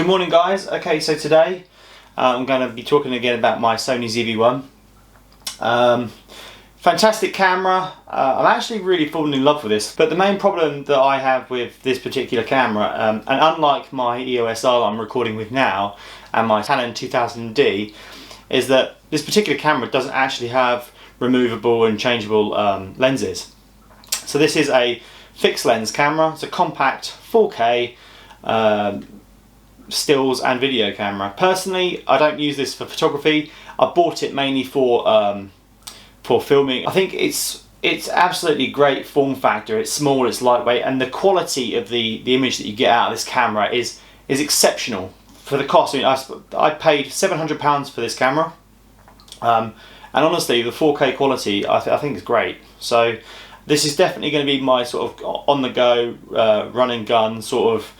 Good morning guys. Okay, so today I'm going to be talking again about my Sony ZV-1. Fantastic camera. I'm actually really falling in love with this, but the main problem that I have with this particular camera, and unlike my EOS R I'm recording with now and my Canon 2000D, is that this particular camera doesn't actually have removable and changeable lenses. So this is a fixed lens camera. It's a compact 4K stills and video camera. Personally, I don't use this for photography. I bought it mainly for filming. I think it's absolutely great form factor. It's small, it's lightweight, and the quality of the image that you get out of this camera is exceptional for the cost. I mean, I paid £700 for this camera, and honestly, the 4K quality I think is great. So this is definitely going to be my sort of on the go, run and gun sort of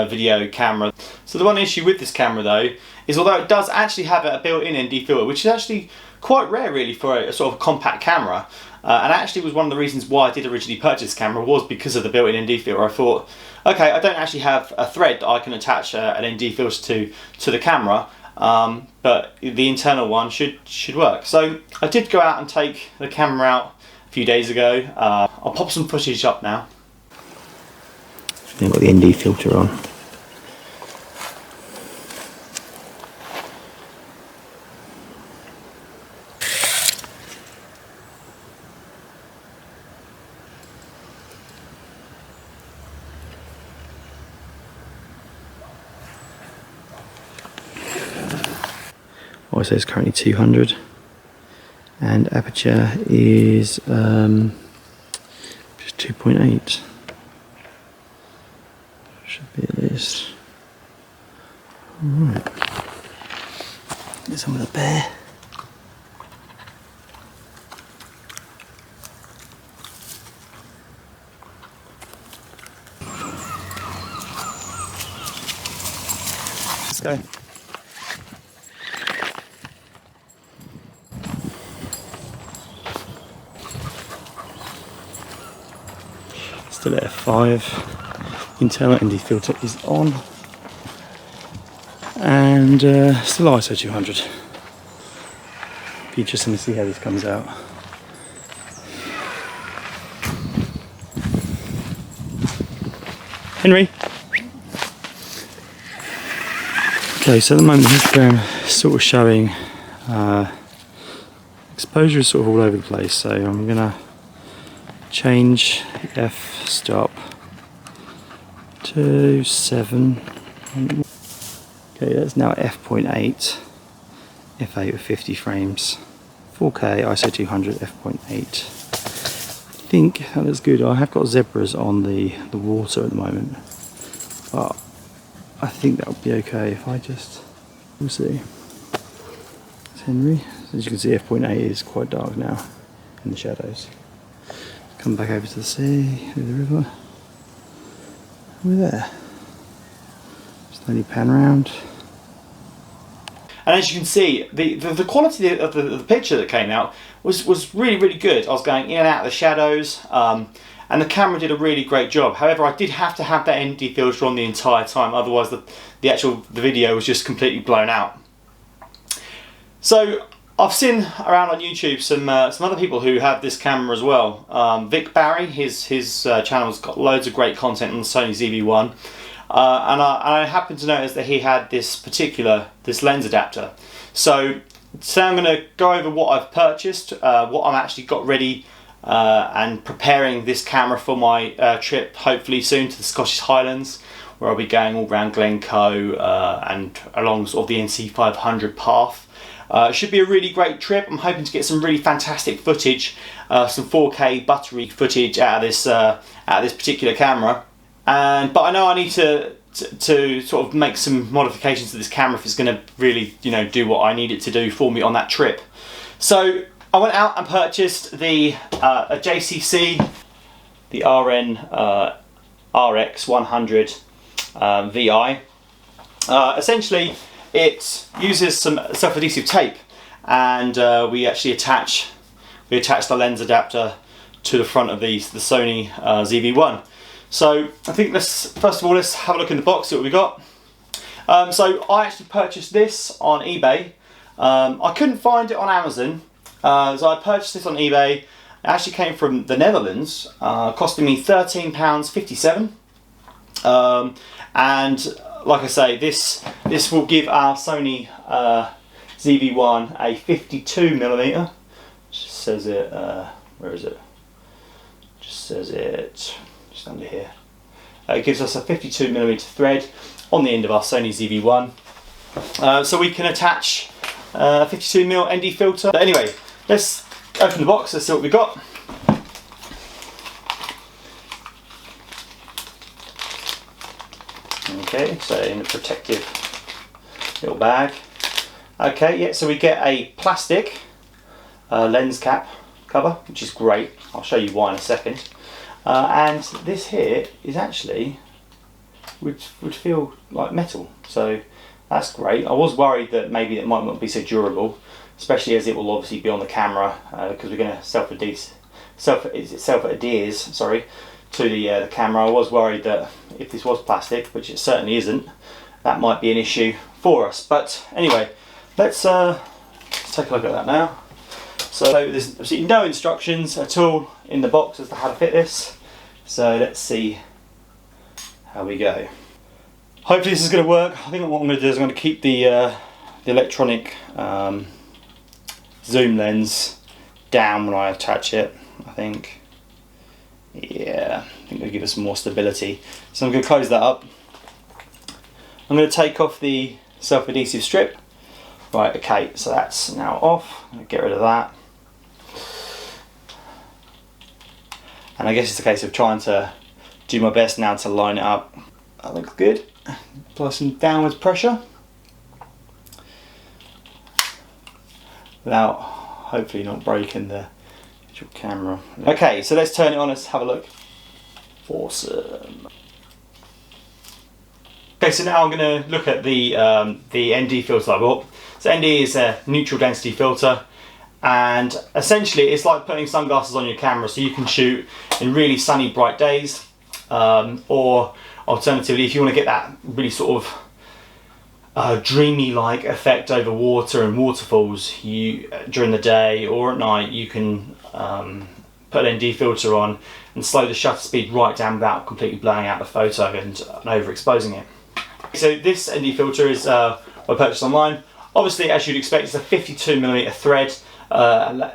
video camera. So the one issue with this camera though is, although it does actually have a built-in ND filter, which is actually quite rare really for a sort of compact camera, and actually was one of the reasons why I did originally purchase this camera, was because of the built-in ND filter. I thought, okay, I don't actually have a thread that I can attach an ND filter to the camera, but the internal one should work. So I did go out and take the camera out a few days ago. I'll pop some footage up now. I've got the ND filter on. ISO is currently 200 and aperture is just 2.8. Should be at least. Alright. Get some of the bear. Let's go. Still at F5. Internal ND filter is on, and still ISO 200. Be interesting to see how this comes out. Henry. Okay, so at the moment the histogram is sort of showing exposure is sort of all over the place. So I'm gonna change the f stop to 7. Okay, that's now f.8, f8 with 50 frames, 4K, ISO 200, f.8. I think that is good. I have got zebras on the water at the moment, but I think that would be okay if I just, we'll see. It's Henry. As you can see, f.8 is quite dark now in the shadows. Come back over to the sea, through the river. We're there. Just only pan around. And as you can see, the quality of the picture that came out was really good. I was going in and out of the shadows, and the camera did a really great job. However, I did have to have that ND filter on the entire time, otherwise the video was just completely blown out. So I've seen around on YouTube some other people who have this camera as well. Vic Barry, his channel's got loads of great content on the Sony ZV-1, and I happened to notice that he had this lens adapter. So today I'm going to go over what I've purchased, what I'm actually got ready, and preparing this camera for my trip, hopefully soon, to the Scottish Highlands, where I'll be going all around Glencoe and along sort of the NC 500 path. It should be a really great trip. I'm hoping to get some really fantastic footage, some 4K buttery footage out of this particular camera. But I know I need to sort of make some modifications to this camera if it's going to really, do what I need it to do for me on that trip. So I went out and purchased a JCC, the RN-RX100VI. Essentially, it uses some self-adhesive tape, and we actually attach the lens adapter to the front of the Sony ZV-1. So I think first of all let's have a look in the box, see what we got. So I actually purchased this on eBay. I couldn't find it on Amazon, so I purchased this on eBay. It actually came from the Netherlands, costing me £13.57. And like I say, this will give our Sony ZV-1 a 52mm. Just says it. Where is it? Just says it just under here. It gives us a 52mm thread on the end of our Sony ZV-1, so we can attach a 52mm ND filter. But anyway, let's open the box. Let's see what we got. Okay, so in a protective little bag. Okay, yeah, so we get a plastic lens cap cover, which is great. I'll show you why in a second. And this here is actually would feel like metal, so that's great. I was worried that maybe it might not be so durable, especially as it will obviously be on the camera, because we're going to self-adheres to the camera. I was worried that if this was plastic, which it certainly isn't, that might be an issue for us. But anyway, let's take a look at that now. So there's absolutely no instructions at all in the box as to how to fit this. So let's see how we go. Hopefully this is going to work. I think what I'm going to do is I'm going to keep the electronic zoom lens down when I attach it. I think, yeah, I think it'll give us more stability. So I'm going to close that up. I'm going to take off the self-adhesive strip. Right, okay, so that's now off. I'm going to get rid of that. And I guess it's a case of trying to do my best now to line it up. That looks good. Apply some downwards pressure without hopefully not breaking the actual camera. Okay, so let's turn it on. Let's have a look. Awesome. Okay, so now I'm going to look at the ND filter I bought. So ND is a neutral density filter, and essentially it's like putting sunglasses on your camera, so you can shoot in really sunny, bright days, or alternatively, if you want to get that really sort of dreamy-like effect over water and waterfalls, during the day or at night, you can put an ND filter on and slow the shutter speed right down without completely blowing out the photo and overexposing it. So this ND filter is I purchased online. Obviously, as you'd expect, it's a 52mm thread,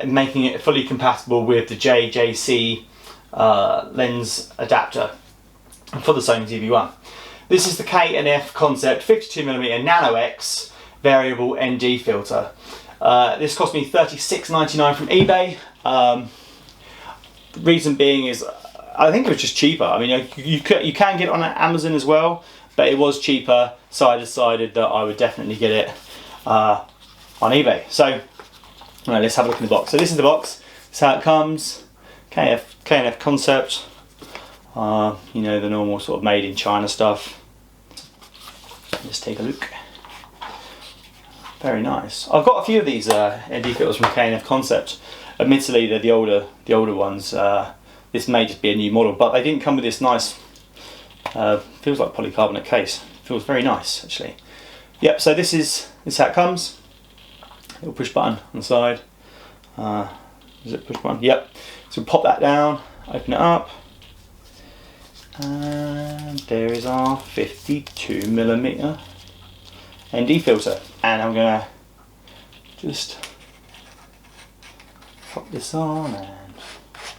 making it fully compatible with the JJC lens adapter for the Sony ZV-1. This is the K&F Concept 52mm Nano-X variable ND filter. This cost me $36.99 from eBay. The reason being is I think it was just cheaper. I mean, you can get it on Amazon as well, but it was cheaper, so I decided that I would definitely get it on eBay. So right, let's have a look in the box. So this is the box. This is how it comes. K&F Concept. You know, the normal sort of made in China stuff. Let's take a look. Very nice. I've got a few of these ND filters from K&F Concept. Admittedly, they're the older ones. This may just be a new model, but they didn't come with this nice, feels like polycarbonate case. Feels very nice, actually. Yep. So this is how it comes. Little push button on the side. Is it push button? Yep. So we'll pop that down, open it up, and there is our 52mm ND filter. And I'm gonna just pop this on, and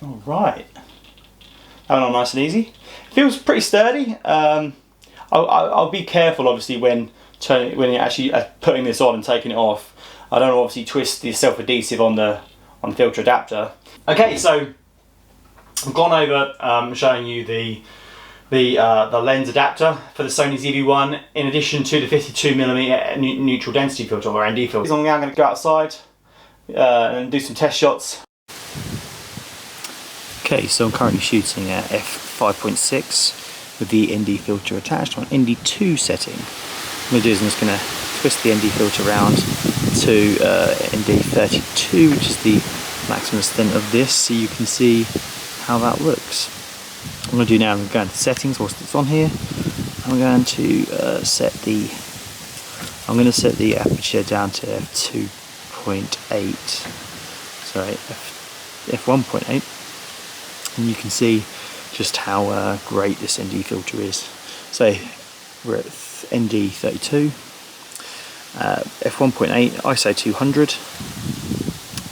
all right, that went on nice and easy. Feels pretty sturdy. I'll be careful, obviously, when you're actually putting this on and taking it off. I don't obviously twist the self-adhesive on the filter adapter. Okay, so I've gone over showing you the lens adapter for the Sony ZV-1 in addition to the 52mm neutral density filter, or ND filter. I'm now going to go outside and do some test shots. Okay, so I'm currently shooting at f5.6 with the ND filter attached on ND2 setting. What I'm going to do is I'm just going to twist the ND filter around to ND32, which is the maximum extent of this, so you can see how that looks. What I'm going to do now, I'm going to go into settings whilst it's on here. I'm going to set the I'm going to set the aperture down to f2.8, sorry, f1.8, and you can see just how great this ND filter is. So we're at ND32, f1.8, ISO 200,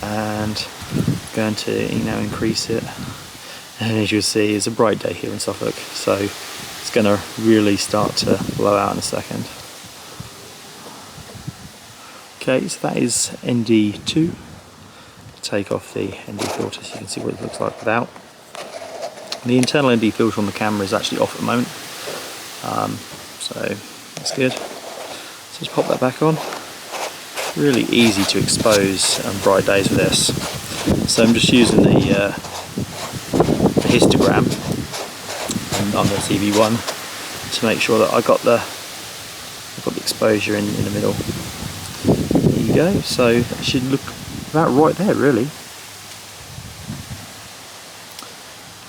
and going to now increase it. And as you'll see, it's a bright day here in Suffolk, so it's going to really start to blow out in a second. Okay, so that is ND2. Take off the ND filter so you can see what it looks like without. The internal ND filter on the camera is actually off at the moment, so that's good. So just pop that back on. Really easy to expose on bright days with this. So I'm just using the histogram on the ZV-1 to make sure that I've got the exposure in the middle. There you go, so that should look about right there really.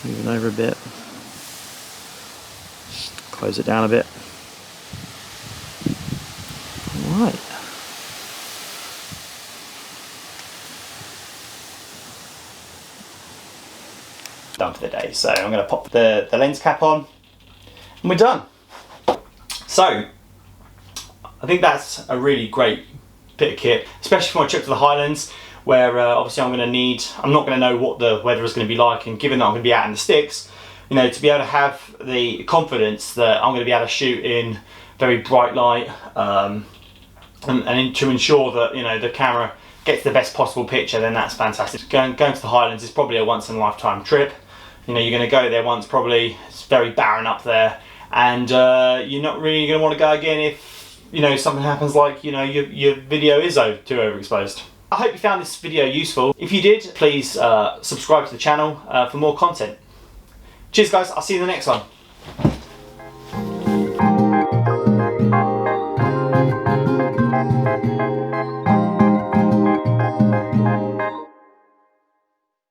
Moving over a bit, close it down a bit. Alright. Done for the day, so I'm going to pop the lens cap on and we're done. So I think that's a really great bit of kit, especially for my trip to the Highlands, where obviously I'm not going to know what the weather is going to be like, and given that I'm going to be out in the sticks, you know, to be able to have the confidence that I'm going to be able to shoot in very bright light, and to ensure that, you know, the camera gets the best possible picture, then that's fantastic. Going to the Highlands is probably a once in a lifetime trip. You know, you're going to go there once probably, it's very barren up there, and you're not really going to want to go again if, you know, something happens like, you know, your video is too overexposed. I hope you found this video useful. If you did, please subscribe to the channel for more content. Cheers guys, I'll see you in the next one.